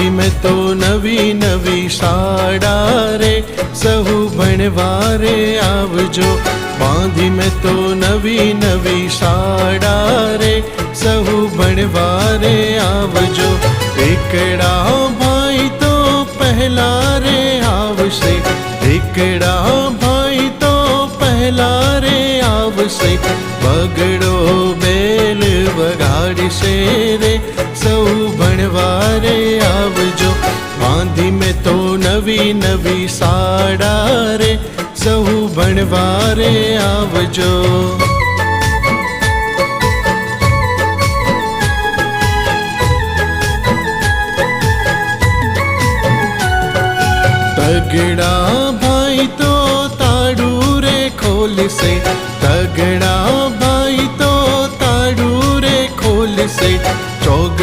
बांधी में तो नवी नवी शाड़ा रे सहु भणवारे आवजो। बांधी में तो नवी नवी शाड़ा रे सहु भणवारे आवजो। एकड़ा भाई तो पहला रे आवशे, एकड़ा भाई तो पहला रे आवशे। बगड़ो बेल वगाड़शे रे सौ भणवारे आवजो। बांधी में तो नवी नवी साड़ा रे सौ भणवारे आवजो। तगड़ा भाई तो ताड़ू रे खोल से, तगड़ा भाई तो ताड़ू रे खोल से। चौग